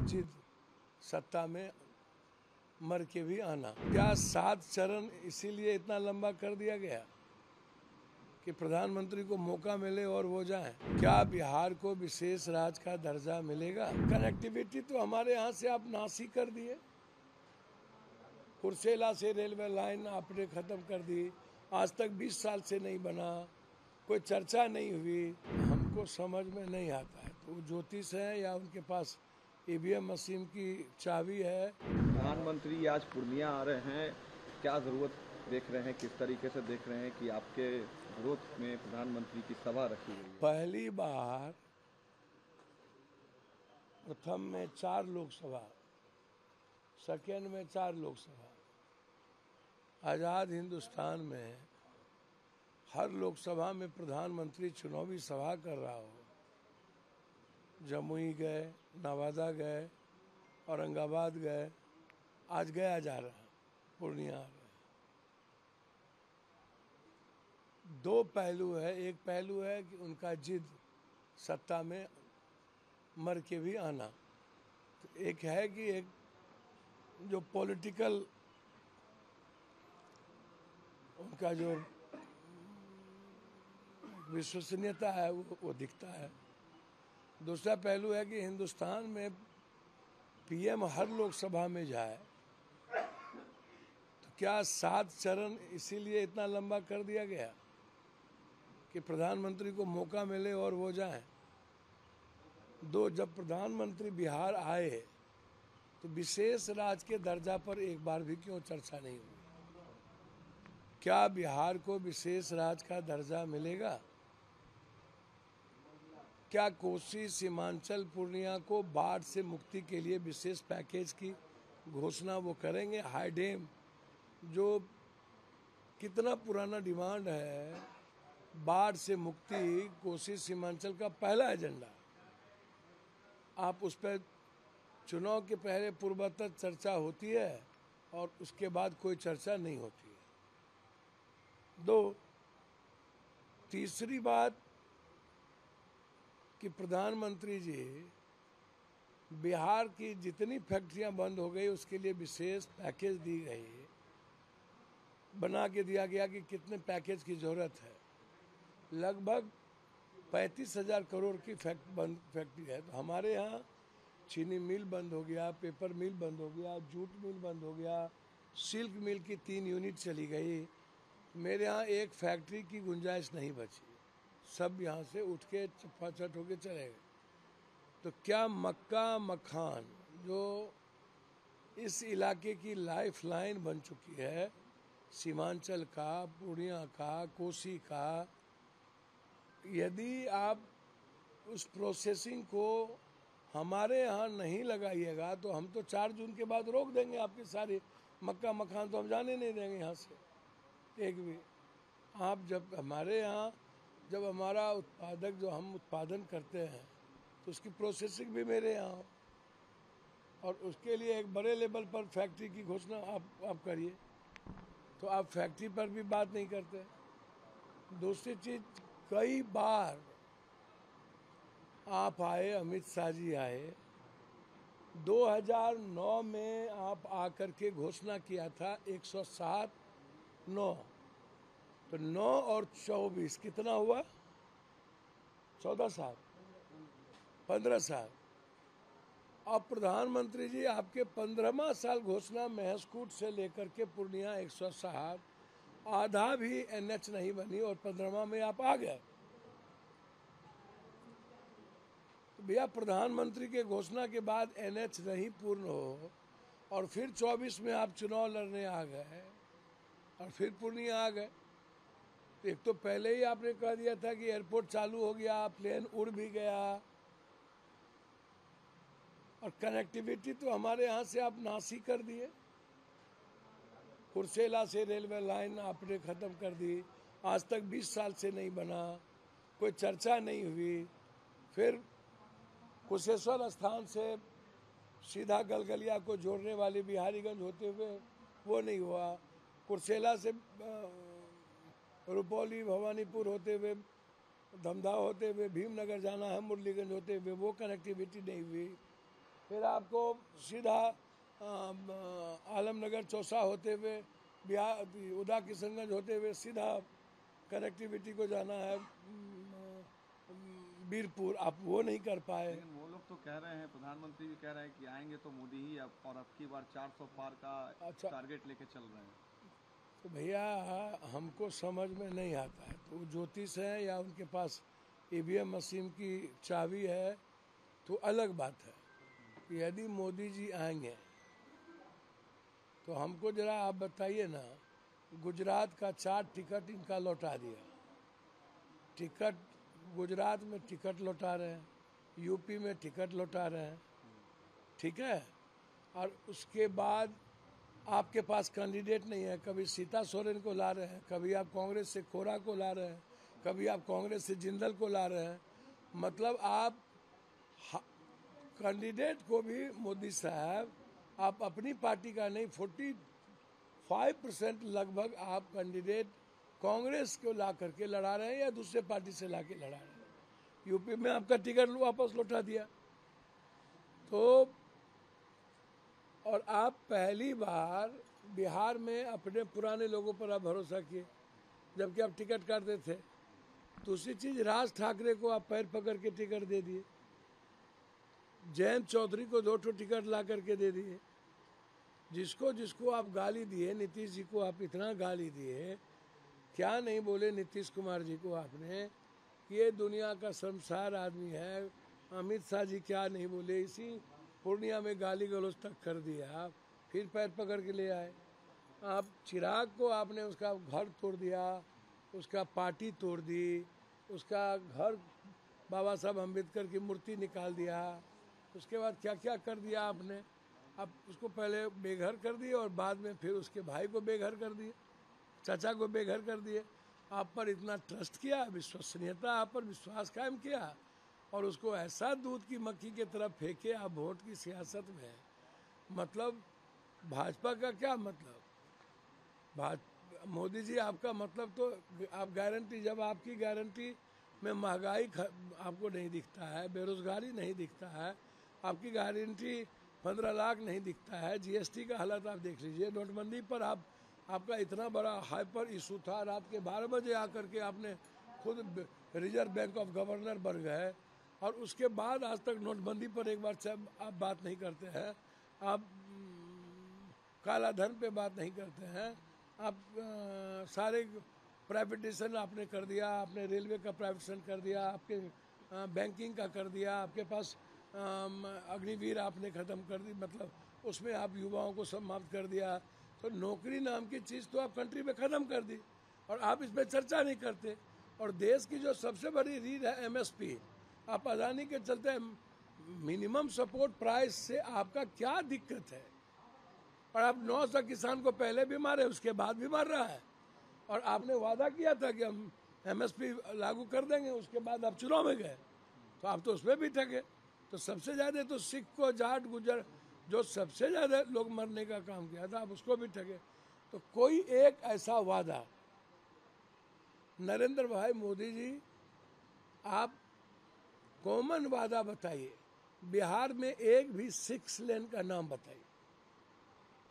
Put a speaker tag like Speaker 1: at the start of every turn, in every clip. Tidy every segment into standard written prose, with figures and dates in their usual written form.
Speaker 1: जिद सत्ता में मर के भी आना। क्या 7 चरण इसीलिए इतना लंबा कर दिया गया कि प्रधानमंत्री को मौका मिले और वो जाएं? क्या बिहार को विशेष राज्य का दर्जा मिलेगा? कनेक्टिविटी तो हमारे यहाँ से आप नाश ही कर दिए। कुर्सेला से रेलवे लाइन आपने खत्म कर दी, आज तक 20 साल से नहीं बना, कोई चर्चा नहीं हुई। हमको समझ में नहीं आता है तो ज्योतिष है या उनके पास ईवीएम मशीन की चाबी है।
Speaker 2: प्रधानमंत्री आज पूर्णिया आ रहे हैं, क्या जरूरत देख रहे हैं, किस तरीके से देख रहे हैं कि आपके विरोध में प्रधानमंत्री की सभा रखी गई है?
Speaker 1: पहली बार प्रथम में 4 लोकसभा, सेकेंड में 4 लोकसभा। आज़ाद हिंदुस्तान में हर लोकसभा में प्रधानमंत्री चुनावी सभा कर रहा हो। जमुई गए, नवादा गए, औरंगाबाद गए, आज गया जा रहा है, पूर्णिया आ रहे हैं। 2 पहलू है। एक पहलू है कि उनका जिद सत्ता में मर के भी आना। तो एक है कि एक जो पॉलिटिकल उनका जो विश्वसनीयता है वो दिखता है। दूसरा पहलू है कि हिंदुस्तान में पीएम हर लोकसभा में जाए। तो क्या 7 चरण इसीलिए इतना लंबा कर दिया गया कि प्रधानमंत्री को मौका मिले और वो जाएं? जब प्रधानमंत्री बिहार आए तो विशेष राज्य के दर्जा पर एक बार भी क्यों चर्चा नहीं हुई? क्या बिहार को विशेष राज्य का दर्जा मिलेगा? क्या कोसी, सीमांचल, पूर्णिया को बाढ़ से मुक्ति के लिए विशेष पैकेज की घोषणा वो करेंगे? हाई डैम जो कितना पुराना डिमांड है, बाढ़ से मुक्ति कोसी सीमांचल का पहला एजेंडा। आप उस पर चुनाव के पहले पूर्वोत्तर चर्चा होती है और उसके बाद कोई चर्चा नहीं होती है। तीसरी बात कि प्रधानमंत्री जी बिहार की जितनी फैक्ट्रियां बंद हो गई उसके लिए विशेष पैकेज दी गई, बना के दिया गया कि कितने पैकेज की जरूरत है। लगभग 35,000 करोड़ की फैक्ट्री है। तो हमारे यहाँ चीनी मिल बंद हो गया, पेपर मिल बंद हो गया, जूट मिल बंद हो गया, सिल्क मिल की 3 यूनिट चली गई। मेरे यहाँ एक फैक्ट्री की गुंजाइश नहीं बची, सब यहाँ से उठ के चपाचट होके चले गए। तो क्या मक्का मखान जो इस इलाके की लाइफ लाइन बन चुकी है, सीमांचल का, पूर्णिया का, कोसी का, यदि आप उस प्रोसेसिंग को हमारे यहाँ नहीं लगाइएगा तो हम तो 4 जून के बाद रोक देंगे आपकी सारी मक्का मखान, तो हम जाने नहीं देंगे यहाँ से एक भी। आप जब हमारे यहाँ जब हमारा उत्पादक जो हम उत्पादन करते हैं तो उसकी प्रोसेसिंग भी मेरे यहाँ हो और उसके लिए एक बड़े लेवल पर फैक्ट्री की घोषणा आप करिए। तो आप फैक्ट्री पर भी बात नहीं करते। दूसरी चीज, कई बार आप आए, अमित शाह जी आए, 2009 में आप आकर के घोषणा किया था 107-9, तो 9 और 24 कितना हुआ? 14 साल, 15 साल। अब प्रधानमंत्री जी आपके 15वां साल घोषणा महसकूट से लेकर के पूर्णिया 107, आधा भी एनएच नहीं बनी और 15वां में आप आ गए। तो भैया प्रधानमंत्री के घोषणा के बाद एनएच नहीं पूर्ण हो और फिर 24 में आप चुनाव लड़ने आ गए और फिर पूर्णिया आ गए। तो एक तो पहले ही आपने कह दिया था कि एयरपोर्ट चालू हो गया, प्लेन उड़ भी गया, और कनेक्टिविटी तो हमारे यहाँ से आप नाश ही कर दिए। कुर्सेला से रेलवे लाइन आपने खत्म कर दी, आज तक 20 साल से नहीं बना, कोई चर्चा नहीं हुई। फिर कुशेश्वर स्थान से सीधा गलगलिया को जोड़ने वाली बिहारीगंज होते हुए वो नहीं हुआ। कुर्सेला से रुपौली भवानीपुर होते हुए, धमधा होते हुए भीमनगर जाना है, मुरलीगंज होते हुए, वो कनेक्टिविटी नहीं हुई। फिर आपको सीधा आलमनगर चौसा होते हुए बिहार उदा किशनगंज होते हुए सीधा कनेक्टिविटी को जाना है बीरपुर, आप वो नहीं कर पाए।
Speaker 2: लेकिन वो लोग तो कह रहे हैं, प्रधानमंत्री भी कह रहे हैं कि आएंगे तो मोदी ही और अब की बार 400 पार का
Speaker 1: अच्छा,
Speaker 2: टारगेट लेके चल रहे हैं।
Speaker 1: तो भैया हमको समझ में नहीं आता है, तो वो ज्योतिष है या उनके पास ईवीएम मशीन की चाबी है तो अलग बात है। यदि मोदी जी आएंगे तो हमको जरा आप बताइए ना, गुजरात का 4 टिकट इनका लौटा दिया, टिकट गुजरात में टिकट लौटा रहे हैं, यूपी में टिकट लौटा रहे हैं, ठीक है। और उसके बाद आपके पास कैंडिडेट नहीं है, कभी सीता सोरेन को ला रहे हैं, कभी आप कांग्रेस से खोरा को ला रहे हैं, कभी आप कांग्रेस से जिंदल को ला रहे हैं। मतलब आप कैंडिडेट को भी मोदी साहब आप अपनी पार्टी का नहीं 45% लगभग आप कैंडिडेट कांग्रेस को ला करके लड़ा रहे हैं या दूसरे पार्टी से ला के लड़ा रहे हैं। यूपी में आपका टिकट वापस लौटा दिया। तो और आप पहली बार बिहार में अपने पुराने लोगों पर आप भरोसा किए जबकि आप टिकट काटते थे। दूसरी चीज, राज ठाकरे को आप पैर पकड़ के टिकट दे दिए, जयंत चौधरी को 2 टिकट ला करके दे दिए। जिसको जिसको आप गाली दिए, नीतीश जी को आप इतना गाली दिए, क्या नहीं बोले नीतीश कुमार जी को आपने कि ये दुनिया का शर्मसार आदमी है। अमित शाह जी क्या नहीं बोले, इसी पूर्णिया में गाली गलौज तक कर दिया, फिर पैर पकड़ के ले आए। आप चिराग को आपने उसका घर तोड़ दिया, उसका पार्टी तोड़ दी, उसका घर बाबा साहब अम्बेडकर की मूर्ति निकाल दिया, उसके बाद क्या क्या कर दिया आपने। आप उसको पहले बेघर कर दिए और बाद में फिर उसके भाई को बेघर कर दिए, चाचा को बेघर कर दिए। आप पर इतना ट्रस्ट किया, विश्वसनीयता, आप पर विश्वास कायम किया और उसको ऐसा दूध की मक्खी की तरफ फेंके आप वोट की सियासत में। मतलब भाजपा का क्या मतलब, मोदी जी आपका मतलब तो आप गारंटी, जब आपकी गारंटी में महंगाई आपको नहीं दिखता है, बेरोजगारी नहीं दिखता है, आपकी गारंटी 15 लाख नहीं दिखता है, जीएसटी का हालत आप देख लीजिए, नोटबंदी पर आपका इतना बड़ा हाइपर इशू था, रात के 12 बजे आकर के आपने खुद रिजर्व बैंक ऑफ गवर्नर बन गए और उसके बाद आज तक नोटबंदी पर एक बार आप बात नहीं करते हैं, आप काला धन पे बात नहीं करते हैं, आप सारे प्राइवेटाइजेशन आपने कर दिया, आपने रेलवे का प्राइवेटाइजेशन कर दिया, आपके बैंकिंग का कर दिया, आपके पास अग्निवीर आपने ख़त्म कर दी, मतलब उसमें आप युवाओं को समाप्त कर दिया। तो नौकरी नाम की चीज़ तो आप कंट्री में ख़त्म कर दी और आप इस पर चर्चा नहीं करते। और देश की जो सबसे बड़ी रीढ़ है एमएसपी, आप अदानी के चलते मिनिमम सपोर्ट प्राइस से आपका क्या दिक्कत है। और आप 900 किसान को पहले भी मारे, उसके बाद भी मार रहा है। और आपने वादा किया था कि हम एमएसपी लागू कर देंगे, उसके बाद आप चुनाव में गए तो आप तो उसमें भी ठगे। तो सबसे ज़्यादा तो सिख को, जाट, गुजर, जो सबसे ज़्यादा लोग मरने का काम किया था, आप उसको भी ठगे। तो कोई एक ऐसा वादा, नरेंद्र भाई मोदी जी, आप कॉमन वादा बताइए, बिहार में एक भी 6 लेन का नाम बताइए,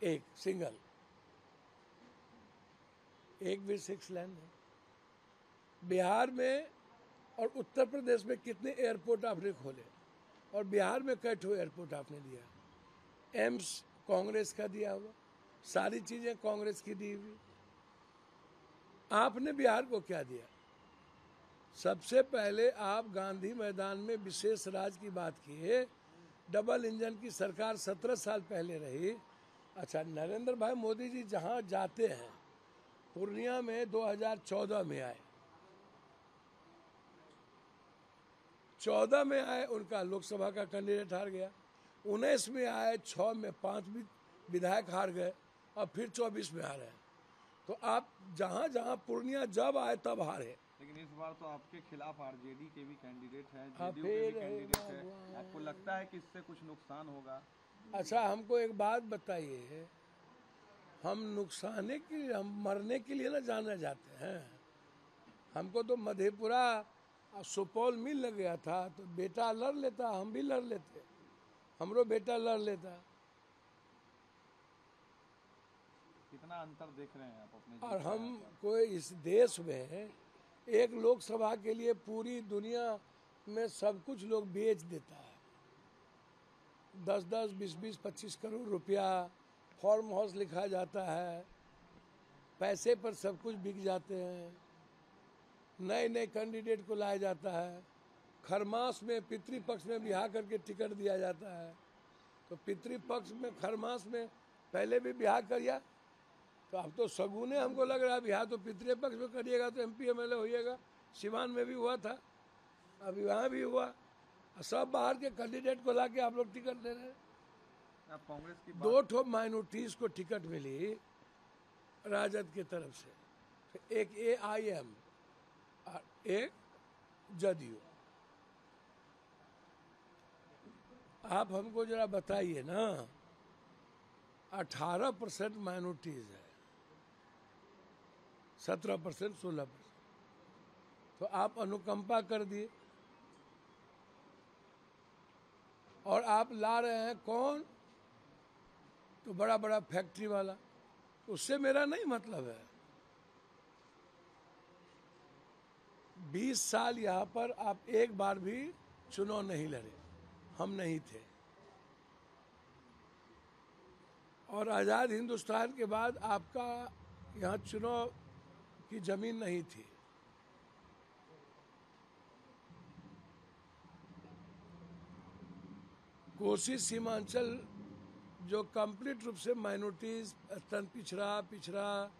Speaker 1: एक सिंगल, एक भी 6 लेन है बिहार में। और उत्तर प्रदेश में कितने एयरपोर्ट आपने खोले और बिहार में कई ठो एयरपोर्ट आपने दिया। एम्स कांग्रेस का दिया हुआ, सारी चीजें कांग्रेस की दी हुई। आपने बिहार को क्या दिया? सबसे पहले आप गांधी मैदान में विशेष राज की बात किए, डबल इंजन की सरकार 17 साल पहले रही। अच्छा, नरेंद्र भाई मोदी जी जहां जाते हैं, पूर्णिया में 2014 में आए, 14 में आए, उनका लोकसभा का कैंडिडेट हार गया, 19 में आए, 6 में 5 विधायक हार गए और फिर 24 में हारे। तो आप जहां जहां पूर्णिया जब आए तब हारे।
Speaker 2: लेकिन इस बार तो आपके खिलाफ आरजेडी के भी कैंडिडेट हैं, जेडीयू के भी कैंडिडेट हैं, आपको लगता है कि इससे कुछ नुकसान होगा?
Speaker 1: अच्छा, हमको एक बात बताइए, हम नुकसाने के लिए, हम मरने के लिए ना जाने जाते हैं। हमको तो मधेपुरा सुपौल मिल लग गया था तो बेटा लड़ लेता, हम भी लड़ लेते। हमरो बेटा लड़ लेता।
Speaker 2: कितना अंतर देख रहे हैं आप अपने
Speaker 1: और
Speaker 2: जीत
Speaker 1: हम
Speaker 2: में यहाँ
Speaker 1: कोई इस देश में एक लोकसभा के लिए पूरी दुनिया में सब कुछ लोग बेच देता है। 10-10, 20-20, 25 करोड़ रुपया फार्म हाउस लिखा जाता है, पैसे पर सब कुछ बिक जाते हैं। नए नए कैंडिडेट को लाया जाता है, खरमास में पितृपक्ष में ब्याह करके टिकट दिया जाता है। तो पितृपक्ष में खरमास में पहले भी ब्याह किया, तो अब तो सगुने हमको लग रहा है ब्याह तो पितृपक्ष में करिएगा तो MP MLA होइएगा। सिवान में भी हुआ था, अभी वहाँ भी हुआ। सब बाहर के कैंडिडेट को ला के आप लोग टिकट दे रहे हैं।
Speaker 2: आप कांग्रेस की
Speaker 1: 2 ठो माइनॉरिटीज को टिकट मिली राजद की तरफ से, तो एक AIM और एक जदयू। आप हमको जरा बताइए ना, 18% माइनॉरिटीज है, 17%, 16%, तो आप अनुकंपा कर दिए। और आप ला रहे हैं कौन? तो बड़ा बड़ा फैक्ट्री वाला। उससे मेरा नहीं मतलब है। 20 साल यहाँ पर आप एक बार भी चुनाव नहीं लड़े, हम नहीं थे। और आज़ाद हिंदुस्तान के बाद आपका यहाँ चुनाव की जमीन नहीं थी। कोसी सीमांचल जो कंप्लीट रूप से माइनॉरिटीज, अत्यंत पिछड़ा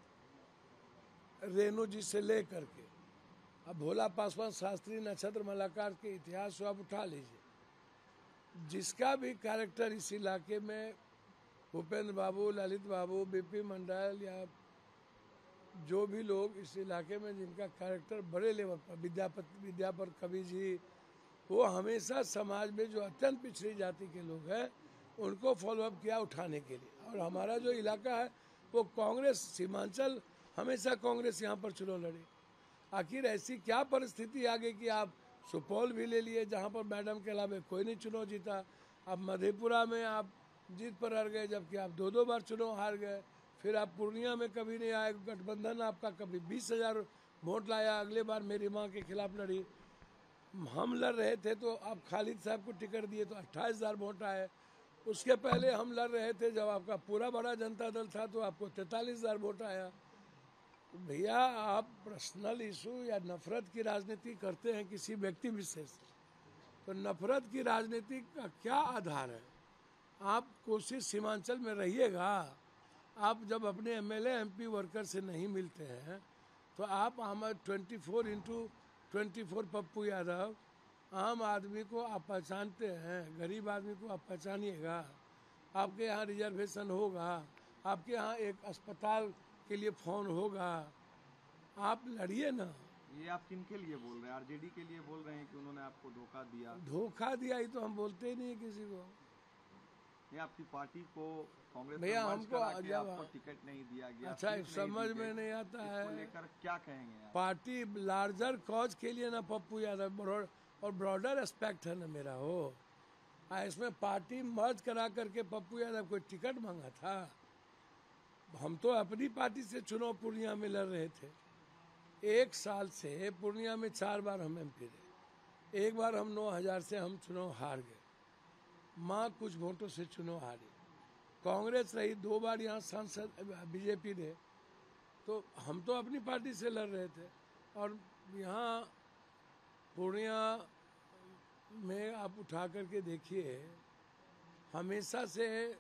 Speaker 1: रेणु जी से लेकर के अब भोला पासवान, शास्त्री, नक्षत्र मलाकार के इतिहास को आप उठा लीजिए। जिसका भी कैरेक्टर इस इलाके में, भूपेंद्र बाबू, ललित बाबू, BP मंडल या जो भी लोग इस इलाके में जिनका कैरेक्टर बड़े लेवल पर, विद्यापत कवि जी, वो हमेशा समाज में जो अत्यंत पिछड़ी जाति के लोग हैं उनको फॉलोअप किया उठाने के लिए। और हमारा जो इलाका है वो कांग्रेस, सीमांचल हमेशा कांग्रेस यहाँ पर चुनाव लड़ी। आखिर ऐसी क्या परिस्थिति आ गई कि आप सुपौल भी ले लिए जहाँ पर मैडम के अलावा कोई नहीं चुनाव जीता। अब मधेपुरा में आप जीत पर हार गए, जबकि आप 2 बार चुनाव हार गए। फिर आप पूर्णिया में कभी नहीं आए, गठबंधन आपका कभी 20,000 वोट लाया, अगले बार मेरी माँ के खिलाफ लड़ी। हम लड़ रहे थे तो आप खालिद साहब को टिकट दिए तो 28,000 वोट आए। उसके पहले हम लड़ रहे थे जब आपका पूरा बड़ा जनता दल था तो आपको 43,000 वोट आया। तो भैया आप पर्सनल इशू या नफरत की राजनीति करते हैं किसी व्यक्ति विशेष, तो नफरत की राजनीति का क्या आधार है? आप कोशिश सीमांचल में रहिएगा। आप जब अपने MLA MP वर्कर से नहीं मिलते हैं तो आप हमारे 24x24 पप्पू यादव, आम आदमी को आप पहचानते हैं, गरीब आदमी को आप पहचानिएगा। आपके यहाँ रिजर्वेशन होगा, आपके यहाँ एक अस्पताल के लिए फोन होगा, आप लड़िए ना।
Speaker 2: ये आप किन के लिए बोल रहे हैं? RJD के लिए बोल रहे हैं कि उन्होंने आपको धोखा दिया?
Speaker 1: धोखा दिया ही तो हम बोलते ही नहीं किसी को।
Speaker 2: ये आपकी पार्टी को कांग्रेस
Speaker 1: भैया
Speaker 2: में मर्ज
Speaker 1: हमको
Speaker 2: करा के
Speaker 1: जब
Speaker 2: आपको टिकट नहीं दिया गया,
Speaker 1: अच्छा
Speaker 2: सीट नहीं
Speaker 1: समझ
Speaker 2: दी
Speaker 1: में
Speaker 2: गई,
Speaker 1: नहीं आता
Speaker 2: इसको
Speaker 1: है।
Speaker 2: लेकर क्या कहेंगे आप?
Speaker 1: पार्टी लार्जर कॉज के लिए ना पप्पू यादव और ब्रॉडर एस्पेक्ट है ना मेरा हो। इसमें पार्टी मर्ज करा करके पप्पू यादव कोई टिकट मांगा था? हम तो अपनी पार्टी से चुनाव पूर्णिया में लड़ रहे थे। 1 साल से पूर्णिया में 4 बार हम MP रहे। 1 बार हम 9,000 से हम चुनाव हार गए, माँ कुछ वोटों से चुनाव हारी। कांग्रेस रही 2 बार यहाँ सांसद, BJP ने, तो हम तो अपनी पार्टी से लड़ रहे थे। और यहाँ पूर्णिया में आप उठा करके देखिए, हमेशा से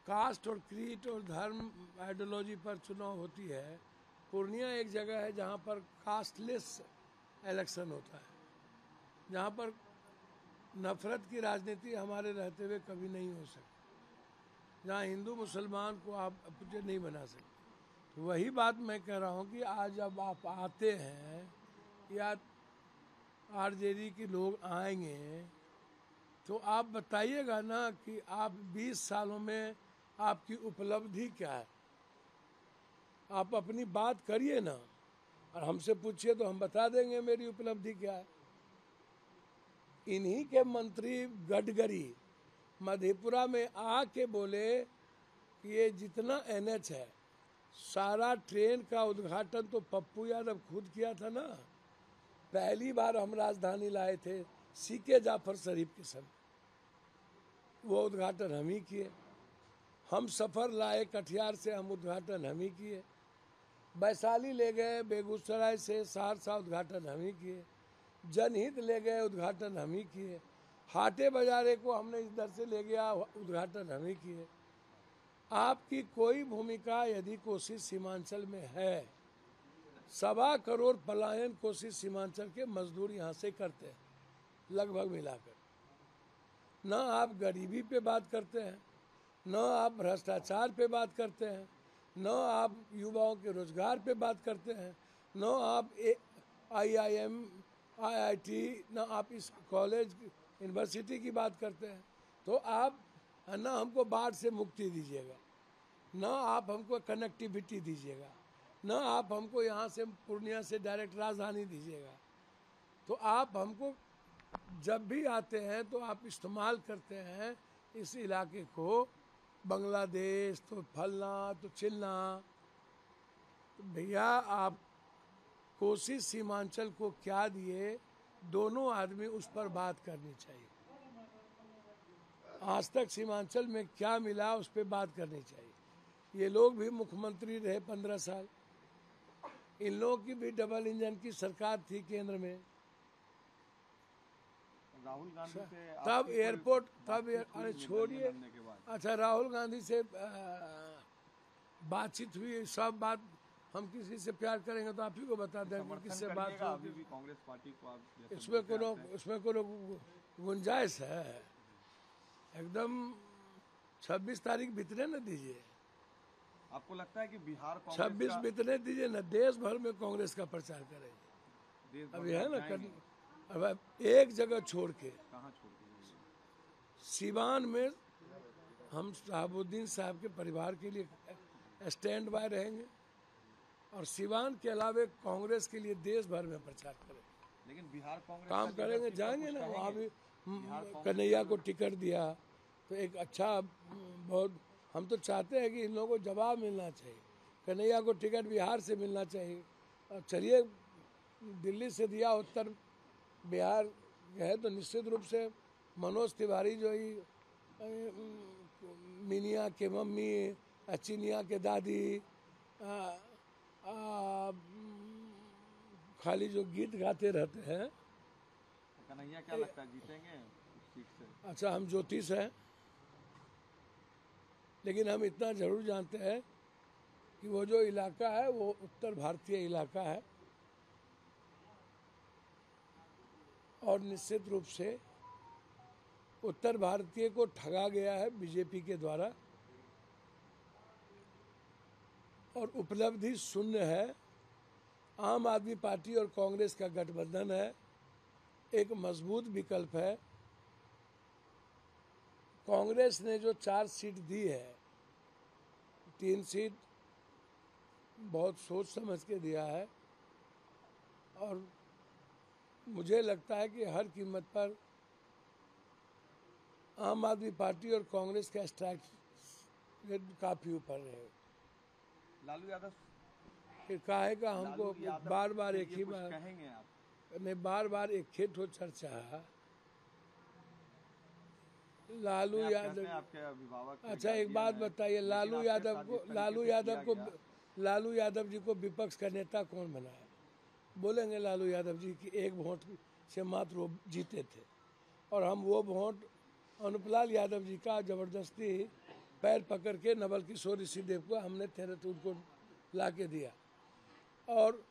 Speaker 1: कास्ट और क्रीड और धर्म आइडियोलॉजी पर चुनाव होती है। पूर्णिया एक जगह है जहाँ पर कास्टलेस इलेक्शन होता है, जहाँ पर नफरत की राजनीति हमारे रहते हुए कभी नहीं हो सकती, जहाँ हिंदू मुसलमान को आप अपने नहीं बना सकते। तो वही बात मैं कह रहा हूँ कि आज जब आप आते हैं या RJD के लोग आएंगे तो आप बताइएगा ना कि आप 20 सालों में आपकी उपलब्धि क्या है। आप अपनी बात करिए ना, और हमसे पूछिए तो हम बता देंगे मेरी उपलब्धि क्या है। इन्हीं के मंत्री गडकरी मधेपुरा में आके बोले कि ये जितना एनएच है सारा ट्रेन का उद्घाटन तो पप्पू यादव खुद किया था ना। पहली बार हम राजधानी लाए थे सीके जाफर शरीफ के समय, वो उद्घाटन हम ही किए। हम सफ़र लाए कटिहार से, हम उद्घाटन हम ही किए। वैशाली ले गए बेगूसराय से, सहरसा उद्घाटन हम ही किए। जनहित ले गए उद्घाटन हम ही किए। हाटे बाजारे को हमने इधर से ले गया उद्घाटन हम ही किए। आपकी कोई भूमिका यदि कोसी सीमांचल में है, 1.25 करोड़ पलायन कोसी सीमांचल के मजदूर यहाँ से करते हैं लगभग मिलाकर। न आप गरीबी पे बात करते हैं, न आप भ्रष्टाचार पे बात करते हैं, न आप युवाओं के रोजगार पे बात करते हैं, न आप IIM IIT, न आप इस कॉलेज यूनिवर्सिटी की बात करते हैं। तो आप न हमको बाढ़ से मुक्ति दीजिएगा, न आप हमको कनेक्टिविटी दीजिएगा, न आप हमको यहाँ से पूर्णिया से डायरेक्ट राजधानी दीजिएगा। तो आप हमको जब भी आते हैं तो आप इस्तेमाल करते हैं इस इलाके को, बांग्लादेश तो फलना तो चिलना। तो भैया आप कोसी सीमांचल को क्या दिए, दोनों आदमी उस पर बात करनी चाहिए। आज तक सीमांचल में क्या मिला उस पर बात करनी चाहिए। ये लोग भी मुख्यमंत्री रहे 15 साल, इन लोगों की भी डबल इंजन की सरकार थी केंद्र में।
Speaker 2: राहुल गांधी से
Speaker 1: तब एयरपोर्ट, तब अरे छोड़िए, अच्छा राहुल गांधी से बातचीत हुई, सब बात हम किसी से प्यार करेंगे तो आप ही को बता देंगे किससे बात
Speaker 2: अभी भी कांग्रेस पार्टी को आप
Speaker 1: इसमें कोनो गुंजाइश है? एकदम 26 तारीख बीतने न दीजिए।
Speaker 2: आपको लगता है कि बिहार
Speaker 1: 26 बीतने दीजिए ना, देश भर में कांग्रेस का प्रचार करेंगे। अभी है ना अब एक जगह छोड़ के,
Speaker 2: कहाँ छोड़ के?
Speaker 1: सीवान में हम शहाबुद्दीन साहब के परिवार के लिए स्टैंड बाय रहेंगे और सीवान के अलावे कांग्रेस के लिए देश भर में प्रचार करेंगे।
Speaker 2: लेकिन बिहार कांग्रेस
Speaker 1: काम करेंगे, जाएंगे ना वहाँ भी। कन्हैया को टिकट दिया तो एक अच्छा, बहुत हम तो चाहते हैं कि इन लोगों को जवाब मिलना चाहिए। कन्हैया को टिकट बिहार से मिलना चाहिए। और चलिए दिल्ली से दिया, उत्तर बिहार है तो निश्चित रूप से मनोज तिवारी जो ही मिनिया के मम्मी, चिनिया के दादी, खाली जो गीत गाते रहते हैं।
Speaker 2: कन्हैया क्या लगता है जीतेंगे इस सीट से?
Speaker 1: अच्छा, हम ज्योतिष हैं, लेकिन हम इतना जरूर जानते हैं कि वो जो इलाका है वो उत्तर भारतीय इलाका है और निश्चित रूप से उत्तर भारतीय को ठगा गया है बीजेपी के द्वारा और उपलब्धि शून्य है। आम आदमी पार्टी और कांग्रेस का गठबंधन है, एक मजबूत विकल्प है। कांग्रेस ने जो 4 सीट दी है, 3 सीट बहुत सोच समझ के दिया है और मुझे लगता है कि हर कीमत पर आम आदमी पार्टी और कांग्रेस का स्ट्राइक रेट काफी ऊपर रहे।
Speaker 2: लालू यादव
Speaker 1: फिर कहेगा हमको बार बार एक ही बार
Speaker 2: कहेंगे आप?
Speaker 1: नहीं, बार बार एक ही ठो चर्चा है लालू यादव।
Speaker 2: आपके अभिभावक,
Speaker 1: अच्छा एक बात बताइए, लालू यादव जी को विपक्ष का नेता कौन बनाया? बोलेंगे लालू यादव जी की एक वोट से मात्र वो जीते थे और हम वो वोट अनुपलाल यादव जी का जबरदस्ती पैर पकड़ के नवल किशोर ऋषिदेव को हमने उनको ला के दिया। और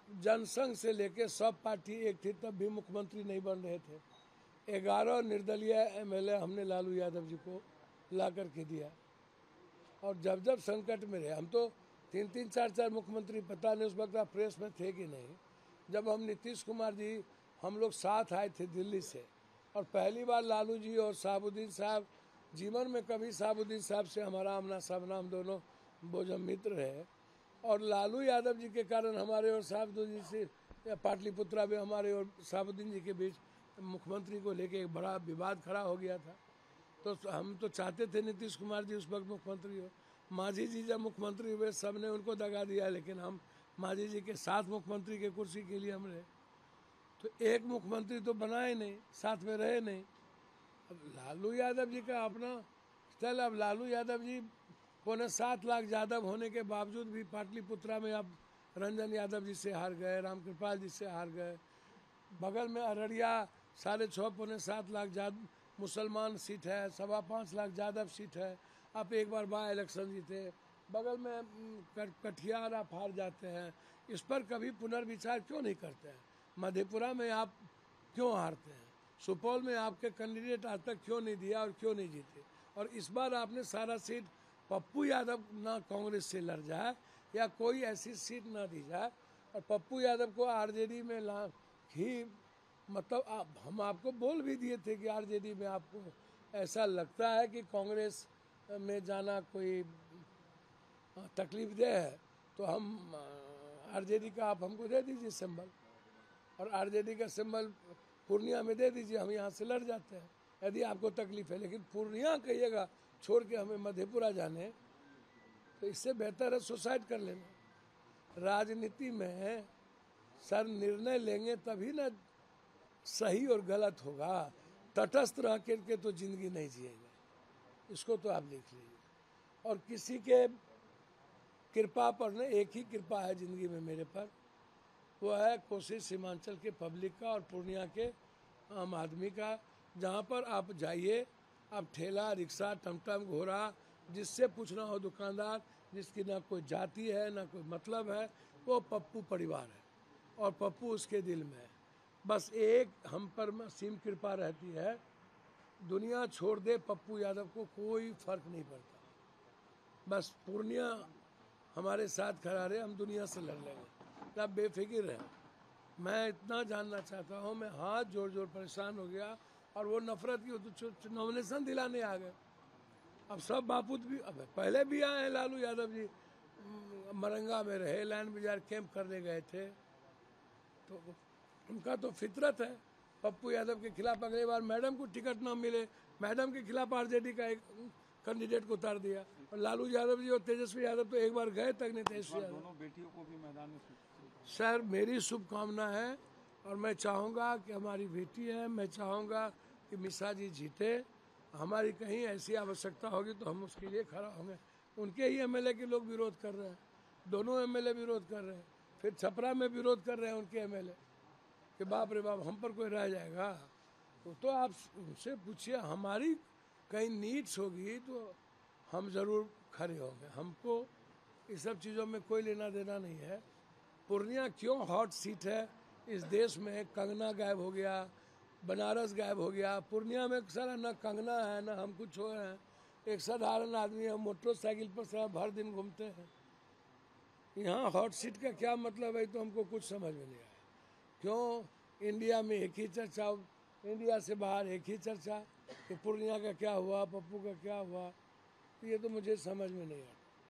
Speaker 1: जनसंघ से लेके सब पार्टी एक थी, तब भी मुख्यमंत्री नहीं बन रहे थे। 11 निर्दलीय MLA हमने लालू यादव जी को ला करके दिया और जब जब संकट में रहे, हम तो 3-3, 4-4 मुख्यमंत्री, पता नहीं उस वक्त आप प्रेस में थे कि नहीं, जब हम नीतीश कुमार जी हम लोग साथ आए थे दिल्ली से और पहली बार लालू जी और शहाबुद्दीन साहब, जीवन में कभी शहाबुद्दीन साहब से हमारा आमना सामना, हम दोनों बोझम मित्र है और लालू यादव जी के कारण हमारे और शहाबुद्दीन जी से पाटलिपुत्रा में हमारे और शहाबुद्दीन जी के बीच मुख्यमंत्री को लेके एक बड़ा विवाद खड़ा हो गया था। तो हम तो चाहते थे नीतीश कुमार जी उस वक्त मुख्यमंत्री हो। मांझी जी जब मुख्यमंत्री हुए सब ने उनको दगा दिया, लेकिन हम मांझी जी के साथ मुख्यमंत्री के कुर्सी के लिए हम रहे। तो एक मुख्यमंत्री तो बनाए नहीं, साथ में रहे नहीं। अब लालू यादव जी का अपना स्टाइल। अब लालू यादव जी 7.25 लाख यादव होने के बावजूद भी पाटलिपुत्रा में अब रंजन यादव जी से हार गए, रामकृपाल जी से हार गए। बगल में अररिया 6.5 पौने 7 लाख मुसलमान सीट है, 5.25 लाख यादव सीट है। आप एक बार बाय इलेक्शन जीते, बगल में कटिहार आप हार जाते हैं। इस पर कभी पुनर्विचार क्यों नहीं करते हैं? मधेपुरा में आप क्यों हारते हैं? सुपौल में आपके कैंडिडेट आज तक क्यों नहीं दिया और क्यों नहीं जीते? और इस बार आपने सारा सीट पप्पू यादव ना कांग्रेस से लड़ जाए या कोई ऐसी सीट ना दी जाए, और पप्पू यादव को आरजेडी में ला ही मतलब हम आपको बोल भी दिए थे कि आरजेडी में आपको ऐसा लगता है कि कांग्रेस में जाना कोई तकलीफ दे है, तो हम आरजेडी का आप हमको दे दीजिए सिंबल, और आरजेडी का सिंबल पूर्णिया में दे दीजिए, हम यहाँ से लड़ जाते हैं यदि आपको तकलीफ है। लेकिन पूर्णिया कहिएगा छोड़ के हमें मधेपुरा जाने, तो इससे बेहतर है सुसाइड कर लेना। राजनीति में सर निर्णय लेंगे तभी ना सही और गलत होगा। तटस्थ रह करके तो जिंदगी नहीं जिएंगे, इसको तो आप लिख लीजिए। और किसी के कृपा पर न, एक ही कृपा है जिंदगी में मेरे पर, वो है कोसी सीमांचल के पब्लिक का और पूर्णिया के आम आदमी का। जहाँ पर आप जाइए, आप ठेला रिक्शा टमटम घोड़ा जिससे पूछना हो, दुकानदार जिसकी ना कोई जाति है ना कोई मतलब है, वो पप्पू परिवार है और पप्पू उसके दिल में है। बस एक हम पर असीम कृपा रहती है, दुनिया छोड़ दे पप्पू यादव को कोई फर्क नहीं पड़ता। बस पूर्णिया हमारे साथ खड़ा रहे, हम दुनिया से लड़ लेंगे, आप बेफिक्र हैं। मैं इतना जानना चाहता हूँ, मैं हाथ जोड़ जोड़ परेशान हो गया, और वो नफरत की नॉमिनेशन दिलाने आ गए। अब सब बापूत भी, अब पहले भी आए हैं लालू यादव जी, मरंगा में रहे, लाइन बाजार कैंप करने गए थे, तो उनका तो फितरत है। पप्पू यादव के खिलाफ अगले बार मैडम को टिकट ना मिले, मैडम के खिलाफ आरजेडी का एक कैंडिडेट को उतार दिया, और लालू यादव जी और तेजस्वी यादव तो एक बार गए तक नहीं। तेजस्वी यादव
Speaker 2: दोनों बेटियों को भी मैदान में
Speaker 1: सर मेरी शुभकामना है, और मैं चाहूँगा कि हमारी बेटी है, मैं चाहूँगा कि मिश्रा जी जीते। हमारी कहीं ऐसी आवश्यकता होगी तो हम उसके लिए खड़ा होंगे। उनके ही एमएलए के लोग विरोध कर रहे हैं, दोनों एमएलए विरोध कर रहे हैं, फिर छपरा में विरोध कर रहे हैं उनके एमएलए कि बाप रे बाप हम पर कोई रह जाएगा। तो आप उनसे पूछिए, हमारी कहीं नीड्स होगी तो हम ज़रूर खड़े होंगे। हमको इस सब चीज़ों में कोई लेना देना नहीं है। पूर्णिया क्यों हॉट सीट है इस देश में? कंगना गायब हो गया, बनारस गायब हो गया, पूर्णिया में सारा ना कंगना है ना हम कुछ हो रहे हैं। एक साधारण आदमी है, मोटरसाइकिल पर सारा भर दिन घूमते हैं। यहाँ हॉट सीट का क्या मतलब है, तो हमको कुछ समझ में नहीं आया। क्यों इंडिया में एक ही चर्चा, इंडिया से बाहर एक ही चर्चा कि पूर्णिया का क्या हुआ, पप्पू का क्या हुआ, ये तो मुझे समझ में नहीं आता।